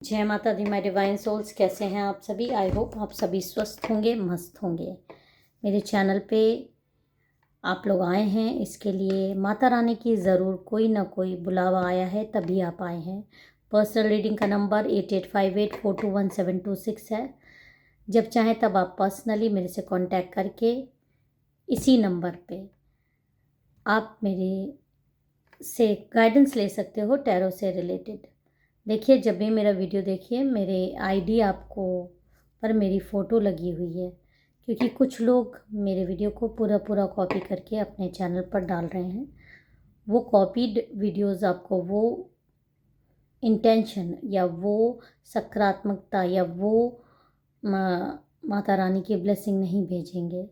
जय माता दी my divine souls. कैसे हैं आप सभी? आई होप आप सभी स्वस्थ होंगे, मस्त होंगे। मेरे चैनल पे आप लोग आए हैं इसके लिए माता रानी की ज़रूर कोई ना कोई बुलावा आया है, तभी आप आए हैं। पर्सनल रीडिंग का नंबर 8858421726 है। जब चाहें तब आप पर्सनली मेरे से कांटेक्ट करके इसी नंबर पे आप मेरे से गाइडेंस ले सकते हो टैरो से रिलेटेड। देखिए, जब भी मेरा वीडियो देखिए, मेरे आईडी आपको पर मेरी फ़ोटो लगी हुई है, क्योंकि कुछ लोग मेरे वीडियो को पूरा पूरा कॉपी करके अपने चैनल पर डाल रहे हैं। वो कॉपीड वीडियोस आपको वो इंटेंशन या वो सकारात्मकता या वो माता रानी की ब्लेसिंग नहीं भेजेंगे।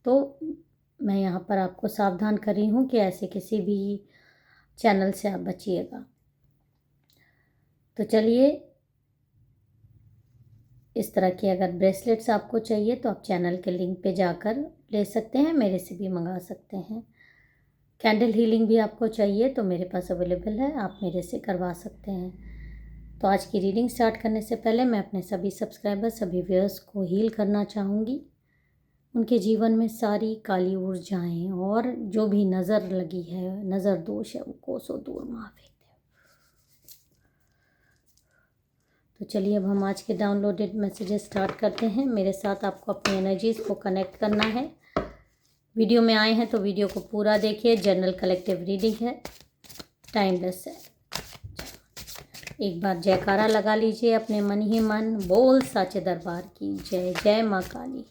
तो मैं यहाँ पर आपको सावधान कर रही हूँ कि ऐसे किसी भी चैनल से आप बचिएगा। तो चलिए, इस तरह के अगर ब्रेसलेट्स आपको चाहिए तो आप चैनल के लिंक पे जाकर ले सकते हैं, मेरे से भी मंगा सकते हैं। कैंडल हीलिंग भी आपको चाहिए तो मेरे पास अवेलेबल है, आप मेरे से करवा सकते हैं। तो आज की रीडिंग स्टार्ट करने से पहले मैं अपने सभी सब्सक्राइबर, सभी व्यूअर्स को हील करना चाहूँगी। उनके जीवन में सारी काली ऊर्जाएं और जो भी नज़र लगी है, नज़र दोष है, वो कोसों दूर माफी। तो चलिए, अब हम आज के डाउनलोडेड मैसेजेस स्टार्ट करते हैं। मेरे साथ आपको अपनी एनर्जीज़ को कनेक्ट करना है। वीडियो में आए हैं तो वीडियो को पूरा देखिए। जनरल कलेक्टिव रीडिंग है, टाइमलेस है। एक बार जयकारा लगा लीजिए अपने मन ही मन। बोल साचे दरबार की जय। जय माँ काली।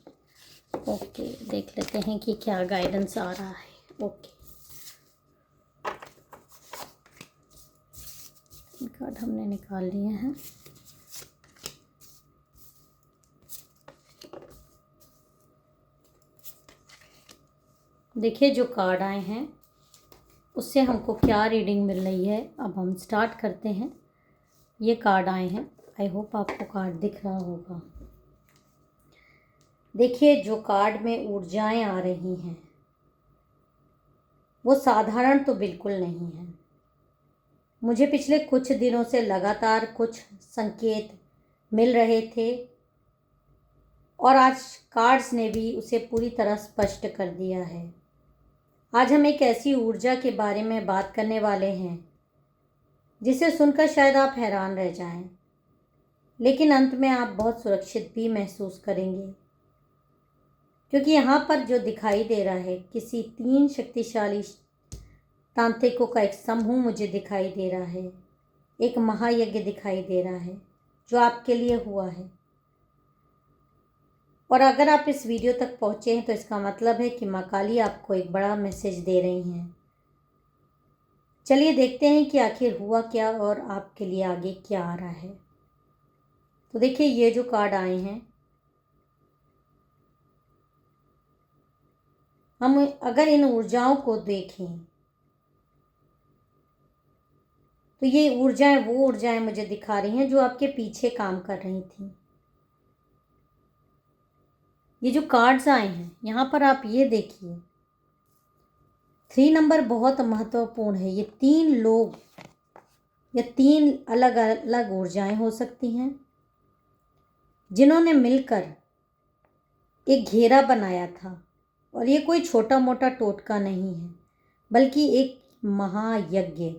ओके, देख लेते हैं कि क्या गाइडेंस आ रहा है। ओके, कार्ड हमने निकाल लिए हैं। देखिए, जो कार्ड आए हैं उससे हमको क्या रीडिंग मिल रही है, अब हम स्टार्ट करते हैं। ये कार्ड आए हैं, आई होप आपको कार्ड दिख रहा होगा। देखिए, जो कार्ड में ऊर्जाएं आ रही हैं वो साधारण तो बिल्कुल नहीं है। मुझे पिछले कुछ दिनों से लगातार कुछ संकेत मिल रहे थे और आज कार्ड्स ने भी उसे पूरी तरह स्पष्ट कर दिया है। आज हम एक ऐसी ऊर्जा के बारे में बात करने वाले हैं जिसे सुनकर शायद आप हैरान रह जाएं, लेकिन अंत में आप बहुत सुरक्षित भी महसूस करेंगे, क्योंकि यहाँ पर जो दिखाई दे रहा है किसी 3 शक्तिशाली तांत्रिकों का एक समूह मुझे दिखाई दे रहा है। एक महायज्ञ दिखाई दे रहा है जो आपके लिए हुआ है। और अगर आप इस वीडियो तक पहुँचे हैं तो इसका मतलब है कि माँ काली आपको एक बड़ा मैसेज दे रही हैं। चलिए देखते हैं कि आखिर हुआ क्या और आपके लिए आगे क्या आ रहा है। तो देखिए, ये जो कार्ड आए हैं, हम अगर इन ऊर्जाओं को देखें तो ये ऊर्जाएं वो ऊर्जाएं मुझे दिखा रही हैं जो आपके पीछे काम कर रही थी। ये जो कार्ड्स आए हैं यहाँ पर आप ये देखिए, 3 नंबर बहुत महत्वपूर्ण है। ये 3 लोग या 3 अलग अलग ऊर्जाएं हो सकती हैं जिन्होंने मिलकर एक घेरा बनाया था। और ये कोई छोटा मोटा टोटका नहीं है, बल्कि एक महायज्ञ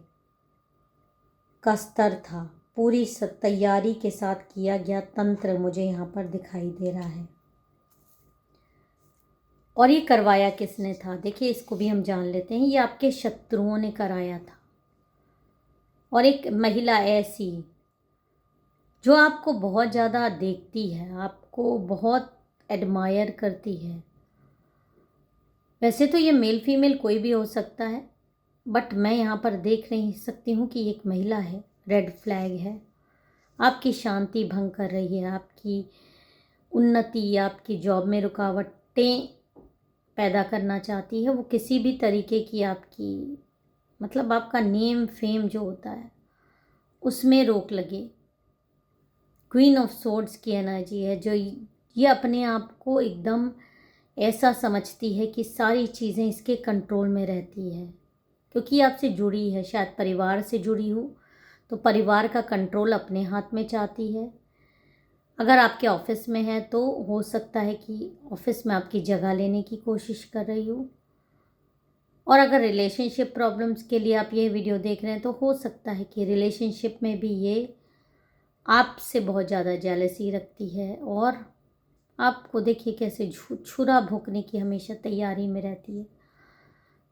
का स्तर था। पूरी तैयारी के साथ किया गया तंत्र मुझे यहाँ पर दिखाई दे रहा है। और ये करवाया किसने था? देखिए, इसको भी हम जान लेते हैं। ये आपके शत्रुओं ने कराया था। और एक महिला ऐसी जो आपको बहुत ज़्यादा देखती है, आपको बहुत एडमायर करती है। वैसे तो ये मेल फीमेल कोई भी हो सकता है, बट मैं यहाँ पर देख नहीं सकती हूँ कि एक महिला है। रेड फ्लैग है, आपकी शांति भंग कर रही है, आपकी उन्नति, आपकी जॉब में रुकावटें पैदा करना चाहती है। वो किसी भी तरीके की आपकी मतलब आपका नेम फेम जो होता है उसमें रोक लगे। क्वीन ऑफ सोर्ड्स की एनर्जी है, जो ये अपने आप को एकदम ऐसा समझती है कि सारी चीज़ें इसके कंट्रोल में रहती है, क्योंकि आपसे जुड़ी है, शायद परिवार से जुड़ी हो तो परिवार का कंट्रोल अपने हाथ में चाहती है। अगर आपके ऑफिस में है तो हो सकता है कि ऑफिस में आपकी जगह लेने की कोशिश कर रही हो। और अगर रिलेशनशिप प्रॉब्लम्स के लिए आप ये वीडियो देख रहे हैं तो हो सकता है कि रिलेशनशिप में भी ये आपसे बहुत ज़्यादा जेलसी रखती है और आपको देखिए कैसे छुरा भोंकने की हमेशा तैयारी में रहती है।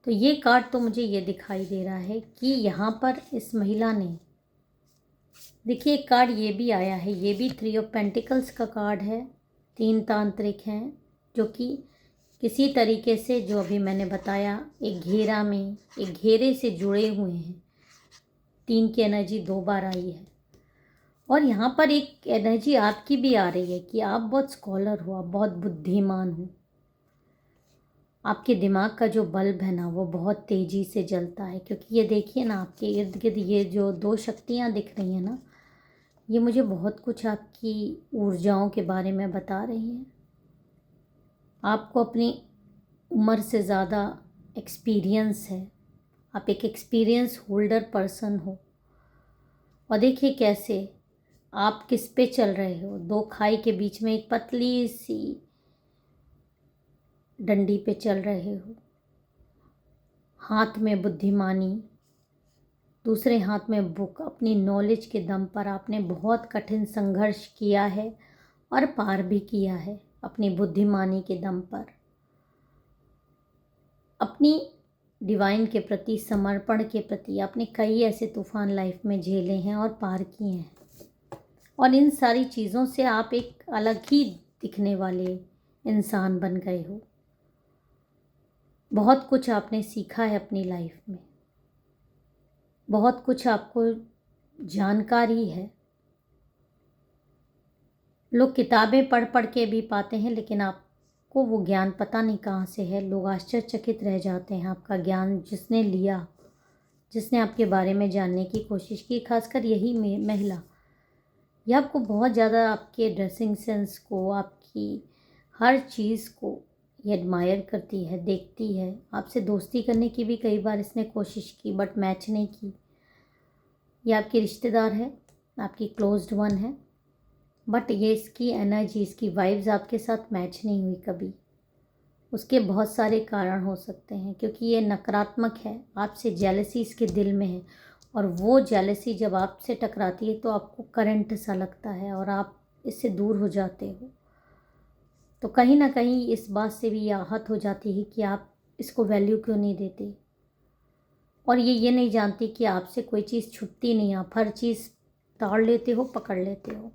तो ये कार्ड तो मुझे ये दिखाई दे रहा है कि यहाँ पर इस महिला ने, देखिए एक कार्ड ये भी आया है, ये भी 3 ऑफ पेंटिकल्स का कार्ड है। 3 तांत्रिक हैं जो कि किसी तरीके से, जो अभी मैंने बताया, एक घेरे से जुड़े हुए हैं। 3 की एनर्जी 2 बार आई है और यहाँ पर एक एनर्जी आपकी भी आ रही है कि आप बहुत स्कॉलर हो, आप बहुत बुद्धिमान हो। आपके दिमाग का जो बल्ब है ना वो बहुत तेज़ी से जलता है, क्योंकि ये देखिए ना आपके इर्द गिर्द ये जो 2 शक्तियाँ दिख रही हैं ना, ये मुझे बहुत कुछ आपकी ऊर्जाओं के बारे में बता रही हैं। आपको अपनी उम्र से ज़्यादा एक्सपीरियंस है, आप एक एक्सपीरियंस होल्डर पर्सन हो। और देखिए कैसे आप किस पे चल रहे हो, 2 खाई के बीच में एक पतली सी डंडी पे चल रहे हो। हाथ में बुद्धिमानी, दूसरे हाथ में बुक। अपनी नॉलेज के दम पर आपने बहुत कठिन संघर्ष किया है और पार भी किया है अपनी बुद्धिमानी के दम पर। अपनी डिवाइन के प्रति, समर्पण के प्रति आपने कई ऐसे तूफान लाइफ में झेले हैं और पार किए हैं। और इन सारी चीज़ों से आप एक अलग ही दिखने वाले इंसान बन गए हो। बहुत कुछ आपने सीखा है अपनी लाइफ में, बहुत कुछ आपको जानकारी है। लोग किताबें पढ़ पढ़ के भी पाते हैं, लेकिन आपको वो ज्ञान पता नहीं कहाँ से है। लोग आश्चर्यचकित रह जाते हैं आपका ज्ञान जिसने लिया, जिसने आपके बारे में जानने की कोशिश की। खासकर यही महिला, यह आपको बहुत ज़्यादा, आपके ड्रेसिंग सेंस को, आपकी हर चीज़ को ये एडमायर करती है, देखती है। आपसे दोस्ती करने की भी कई बार इसने कोशिश की बट मैच नहीं की। ये आपकी रिश्तेदार है, आपकी क्लोज्ड वन है, बट ये इसकी एनर्जी, इसकी वाइब्स आपके साथ मैच नहीं हुई कभी। उसके बहुत सारे कारण हो सकते हैं, क्योंकि ये नकारात्मक है, आपसे जेलसी इसके दिल में है। और वो जेलसी जब आपसे टकराती है तो आपको करंट सा लगता है और आप इससे दूर हो जाते हो। तो कहीं ना कहीं इस बात से भी आहत हो जाती है कि आप इसको वैल्यू क्यों नहीं देते। और ये नहीं जानती कि आपसे कोई चीज़ छुटती नहीं, आप हर चीज़ ताड़ लेते हो, पकड़ लेते हो।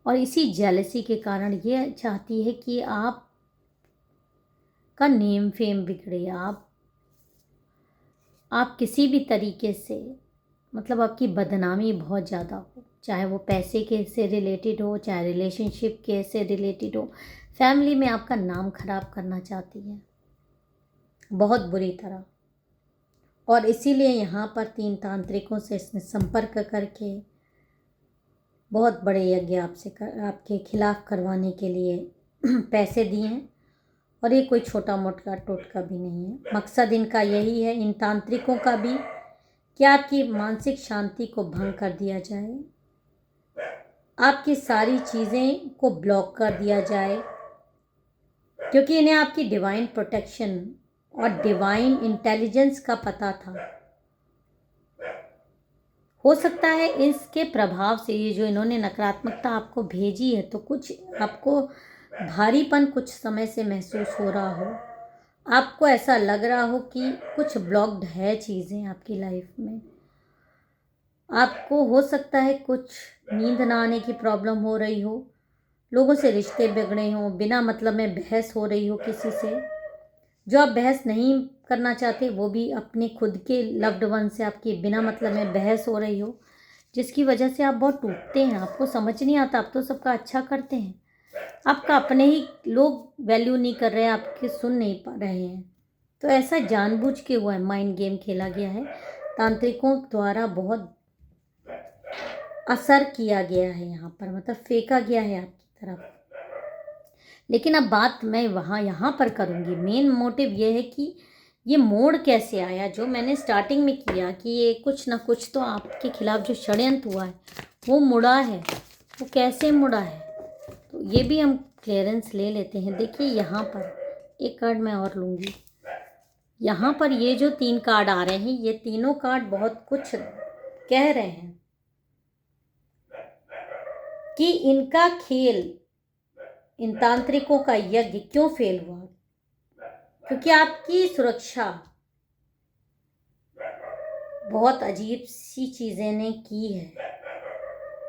और इसी जेलसी के कारण ये चाहती है कि आप का नेम फेम बिगड़े, आप किसी भी तरीके से, मतलब आपकी बदनामी बहुत ज़्यादा हो, चाहे वो पैसे के से रिलेटेड हो, चाहे रिलेशनशिप के से रिलेटेड हो। फैमिली में आपका नाम खराब करना चाहती है बहुत बुरी तरह। और इसीलिए यहाँ पर 3 तांत्रिकों से इसने संपर्क करके बहुत बड़े यज्ञ आपके खिलाफ करवाने के लिए पैसे दिए हैं। और ये कोई छोटा मोटा टोटका भी नहीं है, मकसद इनका यही है, इन तांत्रिकों का भी, कि आपकी मानसिक शांति को भंग कर दिया जाए, आपकी सारी चीज़ें को ब्लॉक कर दिया जाए। क्योंकि इन्हें आपकी डिवाइन प्रोटेक्शन और डिवाइन इंटेलिजेंस का पता था। हो सकता है इसके प्रभाव से ये जो इन्होंने नकारात्मकता आपको भेजी है, तो कुछ आपको भारीपन कुछ समय से महसूस हो रहा हो, आपको ऐसा लग रहा हो कि कुछ ब्लॉक्ड है चीज़ें आपकी लाइफ में। आपको हो सकता है कुछ नींद ना आने की प्रॉब्लम हो रही हो, लोगों से रिश्ते बिगड़े हों, बिना मतलब में बहस हो रही हो किसी से। जो आप बहस नहीं करना चाहते वो भी अपने खुद के लव्ड वन से आपकी बिना मतलब में बहस हो रही हो, जिसकी वजह से आप बहुत टूटते हैं। आपको समझ नहीं आता, आप तो सबका अच्छा करते हैं, आपका अपने ही लोग वैल्यू नहीं कर रहे हैं, आपके सुन नहीं पा रहे हैं। तो ऐसा जानबूझ के हुआ है, माइंड गेम खेला गया है, तांत्रिकों द्वारा बहुत असर किया गया है यहाँ पर, मतलब फेंका गया है आपकी तरफ। लेकिन अब बात मैं यहाँ पर करूँगी, मेन मोटिव ये है कि ये मोड़ कैसे आया जो मैंने स्टार्टिंग में किया कि ये कुछ ना कुछ तो आपके खिलाफ जो षड्यंत्र हुआ है वो मुड़ा है, वो कैसे मुड़ा है, तो ये भी हम क्लियरेंस ले लेते हैं। देखिए यहाँ पर एक कार्ड मैं और लूँगी। यहाँ पर ये जो 3 कार्ड आ रहे हैं, ये तीनों कार्ड बहुत कुछ कह रहे हैं कि इनका खेल, इन तांत्रिकों का यज्ञ क्यों फेल हुआ, क्योंकि आपकी सुरक्षा बहुत अजीब सी चीज़ें ने की है।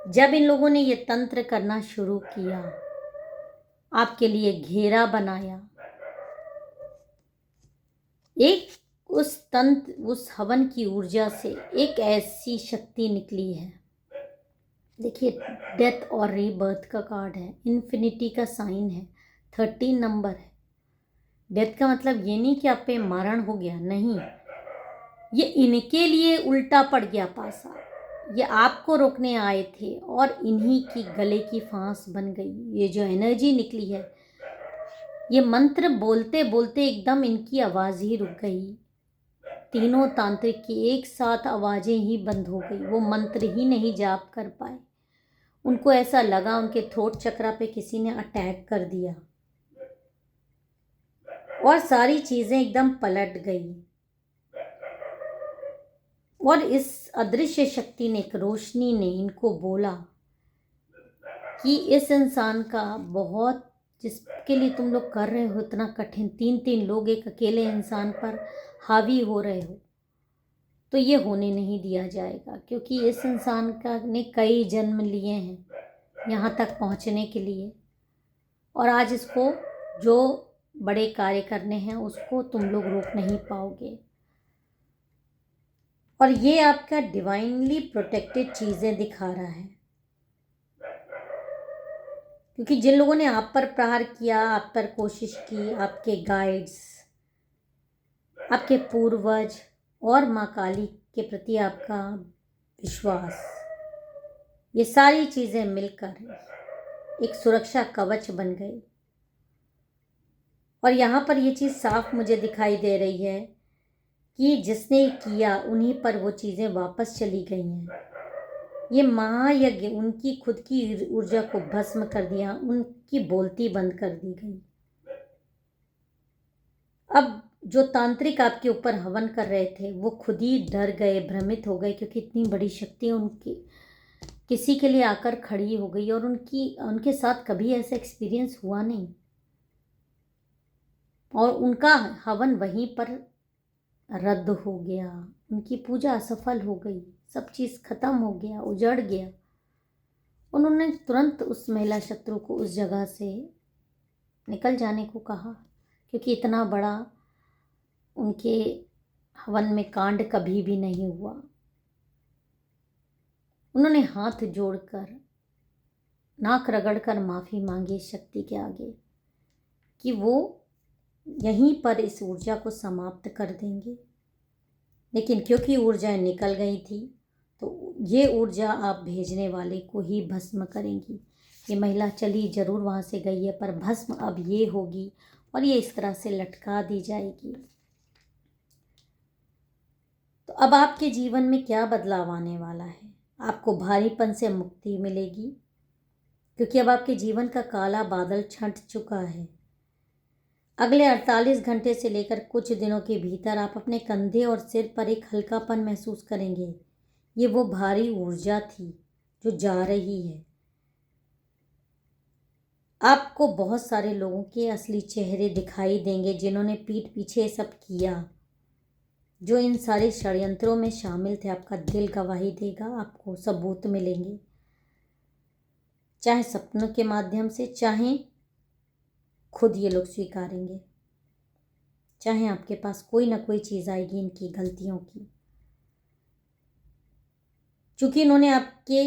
जब इन लोगों ने ये तंत्र करना शुरू किया, आपके लिए घेरा बनाया, एक उस तंत्र, उस हवन की ऊर्जा से एक ऐसी शक्ति निकली है। देखिए डेथ और रीबर्थ का कार्ड है, इन्फिनिटी का साइन है, 13 नंबर है। डेथ का मतलब ये नहीं कि आप पे मरण हो गया, नहीं, ये इनके लिए उल्टा पड़ गया पासा। ये आपको रोकने आए थे और इन्हीं की गले की फांस बन गई। ये जो एनर्जी निकली है, ये मंत्र बोलते बोलते एकदम इनकी आवाज़ ही रुक गई। तीनों तांत्रिक की एक साथ आवाज़ें ही बंद हो गई, वो मंत्र ही नहीं जाप कर पाए। उनको ऐसा लगा उनके थ्रोट चक्रा पे किसी ने अटैक कर दिया और सारी चीज़ें एकदम पलट गई। और इस अदृश्य शक्ति ने, एक रोशनी ने इनको बोला कि इस इंसान का बहुत, जिसके लिए तुम लोग कर रहे हो इतना कठिन, 3-3 लोग एक अकेले इंसान पर हावी हो रहे हो, तो ये होने नहीं दिया जाएगा। क्योंकि इस इंसान का ने कई जन्म लिए हैं यहाँ तक पहुँचने के लिए, और आज इसको जो बड़े कार्य करने हैं उसको तुम लोग रोक नहीं पाओगे। और ये आपका डिवाइनली प्रोटेक्टेड चीज़ें दिखा रहा है, क्योंकि जिन लोगों ने आप पर प्रहार किया, आप पर कोशिश की, आपके गाइड्स, आपके पूर्वज और माँ काली के प्रति आपका विश्वास, ये सारी चीज़ें मिलकर एक सुरक्षा कवच बन गई। और यहाँ पर ये चीज़ साफ मुझे दिखाई दे रही है कि जिसने किया उन्हीं पर वो चीज़ें वापस चली गई हैं। ये महायज्ञ उनकी खुद की ऊर्जा को भस्म कर दिया, उनकी बोलती बंद कर दी गई। अब जो तांत्रिक आपके ऊपर हवन कर रहे थे वो खुद ही डर गए, भ्रमित हो गए, क्योंकि इतनी बड़ी शक्ति उनकी किसी के लिए आकर खड़ी हो गई और उनके साथ कभी ऐसा एक्सपीरियंस हुआ नहीं। और उनका हवन वहीं पर रद्द हो गया, उनकी पूजा असफल हो गई, सब चीज़ खत्म हो गया, उजड़ गया। उन्होंने तुरंत उस महिला शत्रु को उस जगह से निकल जाने को कहा, क्योंकि इतना बड़ा उनके हवन में कांड कभी भी नहीं हुआ। उन्होंने हाथ जोड़कर, नाक रगड़कर माफ़ी मांगी इस शक्ति के आगे कि वो यहीं पर इस ऊर्जा को समाप्त कर देंगे। लेकिन क्योंकि ऊर्जाएं निकल गई थी, तो ये ऊर्जा आप भेजने वाले को ही भस्म करेंगी। ये महिला चली जरूर वहाँ से गई है, पर भस्म अब ये होगी और ये इस तरह से लटका दी जाएगी। तो अब आपके जीवन में क्या बदलाव आने वाला है? आपको भारीपन से मुक्ति मिलेगी, क्योंकि अब आपके जीवन का काला बादल छंट चुका है। अगले 48 घंटे से लेकर कुछ दिनों के भीतर आप अपने कंधे और सिर पर एक हल्कापन महसूस करेंगे। ये वो भारी ऊर्जा थी जो जा रही है। आपको बहुत सारे लोगों के असली चेहरे दिखाई देंगे जिन्होंने पीठ पीछे सब किया, जो इन सारे षड्यंत्रों में शामिल थे। आपका दिल गवाही देगा, आपको सबूत मिलेंगे, चाहे सपनों के माध्यम से, चाहे खुद ये लोग स्वीकारेंगे, चाहे आपके पास कोई ना कोई चीज़ आएगी इनकी गलतियों की। चूँकि इन्होंने आपके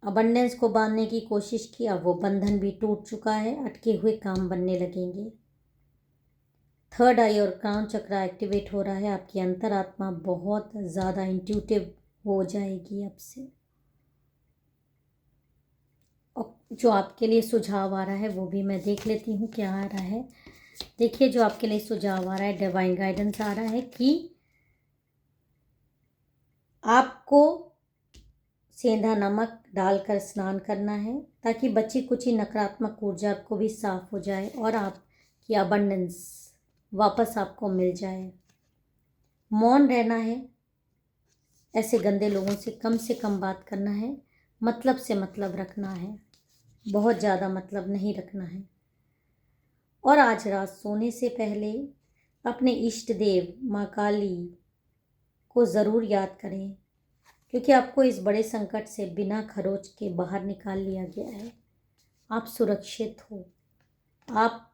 अबंडेंस को बांधने की कोशिश की, अब वो बंधन भी टूट चुका है, अटके हुए काम बनने लगेंगे। थर्ड आई और क्राउन चक्रा एक्टिवेट हो रहा है। आपकी अंतरात्मा बहुत ज़्यादा इंट्यूटिव हो जाएगी अब से। और जो आपके लिए सुझाव आ रहा है वो भी मैं देख लेती हूँ क्या आ रहा है। देखिए जो आपके लिए सुझाव आ रहा है, डिवाइन गाइडेंस आ रहा है कि आपको सेंधा नमक डालकर स्नान करना है ताकि बची कुछ ही नकारात्मक ऊर्जा को भी साफ हो जाए और आपकी अबंडेंस वापस आपको मिल जाए। मौन रहना है, ऐसे गंदे लोगों से कम बात करना है, मतलब से मतलब रखना है, बहुत ज़्यादा मतलब नहीं रखना है। और आज रात सोने से पहले अपने इष्ट देव माँ काली को ज़रूर याद करें, क्योंकि आपको इस बड़े संकट से बिना खरोच के बाहर निकाल लिया गया है। आप सुरक्षित हो, आप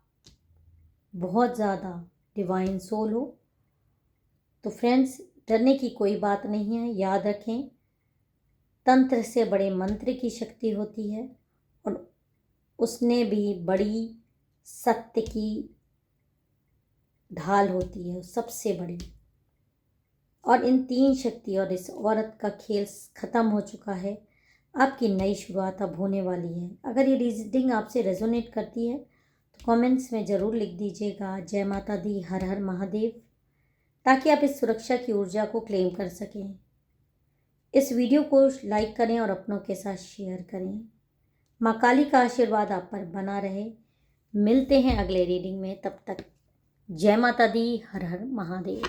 बहुत ज़्यादा डिवाइन सोल हो। तो फ्रेंड्स, डरने की कोई बात नहीं है। याद रखें, तंत्र से बड़े मंत्र की शक्ति होती है और उसने भी बड़ी सत्य की ढाल होती है, सबसे बड़ी। और इन 3 शक्ति और इस औरत का खेल ख़त्म हो चुका है। आपकी नई शुरुआत अब होने वाली है। अगर ये रीडिंग आपसे रेजोनेट करती है तो कमेंट्स में ज़रूर लिख दीजिएगा जय माता दी, हर हर महादेव, ताकि आप इस सुरक्षा की ऊर्जा को क्लेम कर सकें। इस वीडियो को लाइक करें और अपनों के साथ शेयर करें। माँ काली का आशीर्वाद आप पर बना रहे। मिलते हैं अगले रीडिंग में, तब तक जय माता दी, हर हर महादेव।